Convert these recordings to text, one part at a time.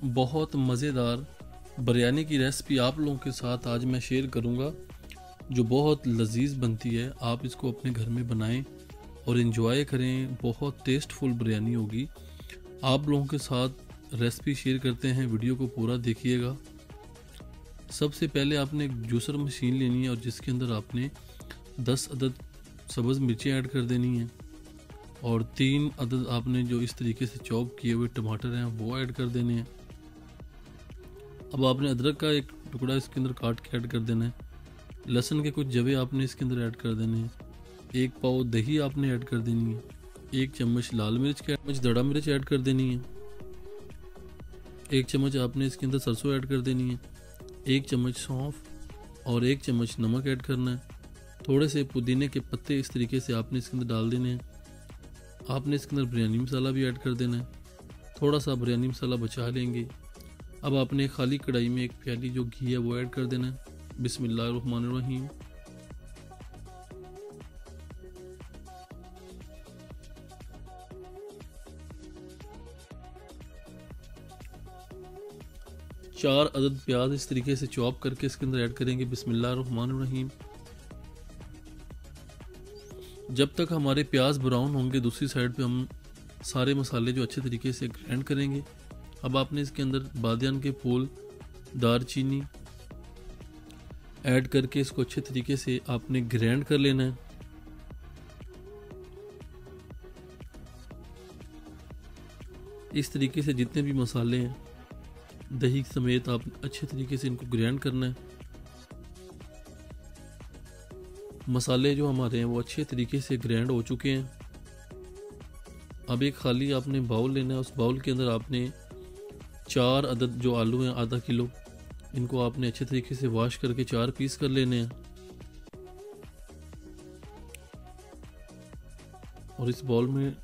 बहुत मज़ेदार बिरयानी की रेसिपी आप लोगों के साथ आज मैं शेयर करूंगा, जो बहुत लजीज बनती है। आप इसको अपने घर में बनाएं और इन्जॉय करें। बहुत टेस्टफुल बिरयानी होगी। आप लोगों के साथ रेसिपी शेयर करते हैं, वीडियो को पूरा देखिएगा। सबसे पहले आपने एक जूसर मशीन लेनी है और जिसके अंदर आपने 10 अदद सब्ज़ मिर्चें ऐड कर देनी है और 3 अदद आपने जो इस तरीके से चॉप किए हुए टमाटर हैं वो ऐड कर देने हैं। अब आपने अदरक का एक टुकड़ा इसके अंदर काट के ऐड कर देना है। लहसुन के कुछ जवे आपने इसके अंदर ऐड कर देने हैं। 1 पाव दही आपने ऐड कर देनी है। 1 चम्मच लाल मिर्च का चम्मच दड़ा मिर्च ऐड कर देनी है। 1 चम्मच आपने इसके अंदर सरसों ऐड कर देनी है। 1 चम्मच सौंफ और 1 चम्मच नमक ऐड करना है। थोड़े से पुदीने के पत्ते इस तरीके से आपने इसके अंदर डाल देने हैं। आपने इसके अंदर बिरयानी मसाला भी ऐड कर देना है। थोड़ा सा बिरयानी मसाला बचा लेंगे। अब आपने खाली कढ़ाई में 1 प्याली जो घी है वो ऐड कर देना है। बिस्मिल्लाहिर्रहमानिर्रहीम। चार अदद प्याज इस तरीके से चॉप करके इसके अंदर ऐड करेंगे। बिस्मिल्लाहिर्रहमानिर्रहीम। जब तक हमारे प्याज ब्राउन होंगे, दूसरी साइड पे हम सारे मसाले जो अच्छे तरीके से ग्राइंड करेंगे। अब आपने इसके अंदर बादियान के फूल, दारचीनी ऐड करके इसको अच्छे तरीके से आपने ग्राइंड कर लेना है। इस तरीके से जितने भी मसाले हैं दही समेत आप अच्छे तरीके से इनको ग्राइंड करना है। मसाले जो हमारे हैं वो अच्छे तरीके से ग्राइंड हो चुके हैं। अब एक खाली आपने बाउल लेना है। उस बाउल के अंदर आपने 4 अदद जो आलू हैं, आधा किलो, इनको आपने अच्छे तरीके से वॉश करके 4 पीस कर लेने हैं और इस बाउल में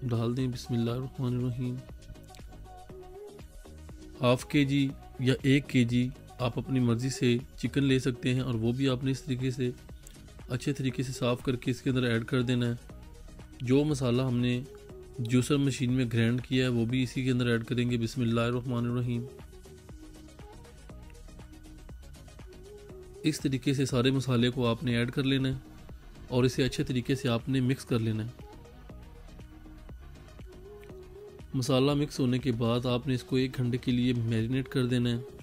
डाल दें। बिस्मिल्लाहिर्रहमानिर्रहीम। हाफ केजी या 1 केजी आप अपनी मर्ज़ी से चिकन ले सकते हैं और वो भी आपने इस तरीके से अच्छे तरीके से साफ़ करके इसके अंदर ऐड कर देना है। जो मसाला हमने जूसर मशीन में ग्राइंड किया है वो भी इसी के अंदर ऐड करेंगे। बिस्मिल्लाहिर्रहमानिर्रहीम। इस तरीके से सारे मसाले को आपने ऐड कर लेना है और इसे अच्छे तरीके से आपने मिक्स कर लेना है। मसाला मिक्स होने के बाद आपने इसको 1 घंटे के लिए मैरिनेट कर देना है।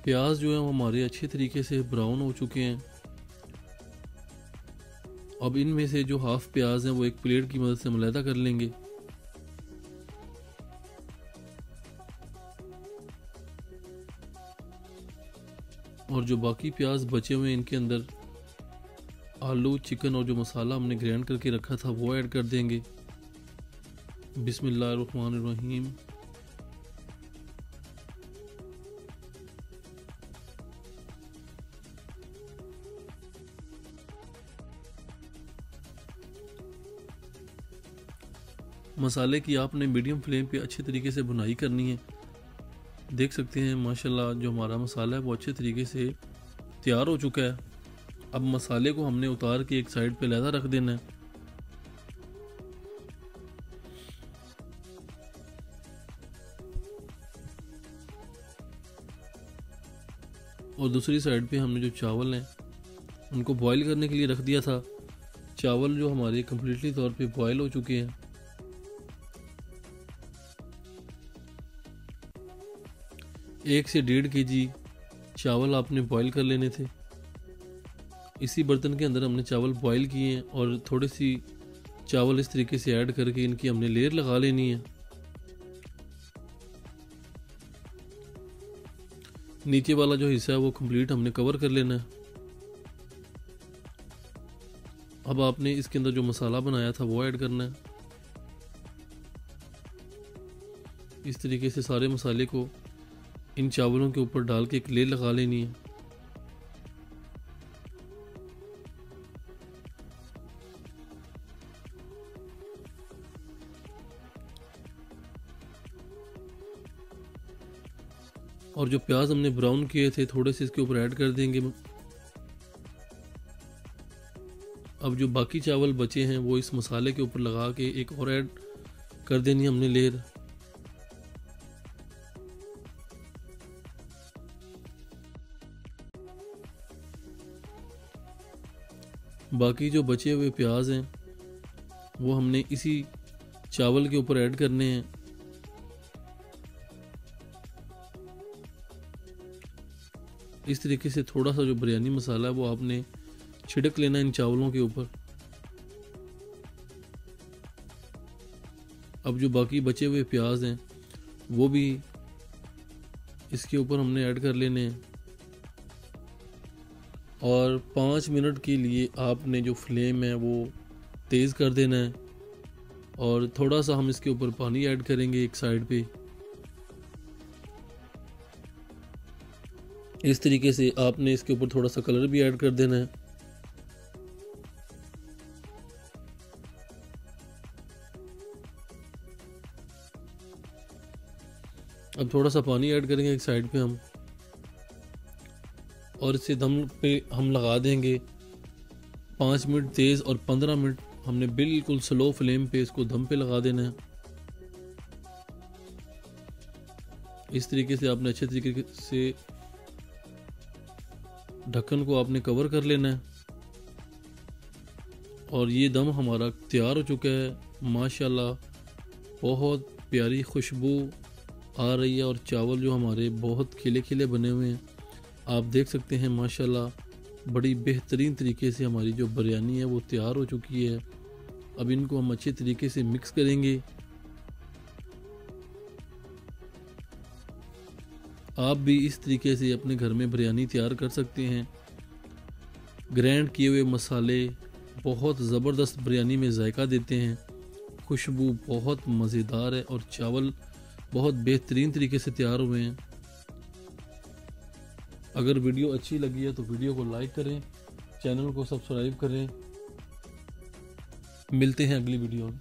प्याज जो है वो हमारे अच्छे तरीके से ब्राउन हो चुके हैं। अब इनमें से जो हाफ प्याज है वो एक प्लेट की मदद से हम अलहदा कर लेंगे। और जो बाकी प्याज बचे हुए हैं इनके अंदर आलू, चिकन और जो मसाला हमने ग्राइंड करके रखा था वो ऐड कर देंगे। बिस्मिल्लाहिर्रहमानिर्रहीम। मसाले की आपने मीडियम फ्लेम पे अच्छे तरीके से भुनाई करनी है। देख सकते हैं माशाल्लाह जो हमारा मसाला है वो अच्छे तरीके से तैयार हो चुका है। अब मसाले को हमने उतार के एक साइड पे अलहदा रख देना है और दूसरी साइड पे हमने जो चावल हैं उनको बॉईल करने के लिए रख दिया था। चावल जो हमारे कम्प्लीटली तौर पे बॉईल हो चुके हैं। 1 से 1.5 केजी चावल आपने बॉईल कर लेने थे। इसी बर्तन के अंदर हमने चावल बॉईल किए हैं और थोड़ी सी चावल इस तरीके से ऐड करके इनकी हमने लेयर लगा लेनी है। नीचे वाला जो हिस्सा है वो कंप्लीट हमने कवर कर लेना है। अब आपने इसके अंदर जो मसाला बनाया था वो ऐड करना है। इस तरीके से सारे मसाले को इन चावलों के ऊपर डाल के एक लेयर लगा लेनी है। और जो प्याज हमने ब्राउन किए थे थोड़े से इसके ऊपर ऐड कर देंगे। अब जो बाकी चावल बचे हैं वो इस मसाले के ऊपर लगा के एक और ऐड कर देनी हमने लेयर। बाकी जो बचे हुए प्याज हैं वो हमने इसी चावल के ऊपर ऐड करने हैं। इस तरीके से थोड़ा सा जो बिरयानी मसाला है वो आपने छिड़क लेना इन चावलों के ऊपर। अब जो बाकी बचे हुए प्याज हैं वो भी इसके ऊपर हमने ऐड कर लेने हैं और 5 मिनट के लिए आपने जो फ्लेम है वो तेज़ कर देना है और थोड़ा सा हम इसके ऊपर पानी ऐड करेंगे एक साइड पे। इस तरीके से आपने इसके ऊपर थोड़ा सा कलर भी ऐड कर देना है। अब थोड़ा सा पानी ऐड करेंगे एक साइड पे हम और इसे दम पे हम लगा देंगे 5 मिनट तेज़ और 15 मिनट हमने बिल्कुल स्लो फ्लेम पे इसको दम पे लगा देना है। इस तरीके से आपने अच्छे तरीके से ढक्कन को आपने कवर कर लेना है और ये दम हमारा तैयार हो चुका है। माशाल्लाह बहुत प्यारी खुशबू आ रही है और चावल जो हमारे बहुत खिले खिले बने हुए हैं आप देख सकते हैं। माशाल्लाह बड़ी बेहतरीन तरीके से हमारी जो बिरयानी है वो तैयार हो चुकी है। अब इनको हम अच्छे तरीके से मिक्स करेंगे। आप भी इस तरीके से अपने घर में बिरयानी तैयार कर सकते हैं। ग्राइंड किए हुए मसाले बहुत ज़बरदस्त बिरयानी में जायका देते हैं। खुशबू बहुत मज़ेदार है और चावल बहुत बेहतरीन तरीके से तैयार हुए हैं। अगर वीडियो अच्छी लगी है तो वीडियो को लाइक करें, चैनल को सब्सक्राइब करें। मिलते हैं अगली वीडियो में।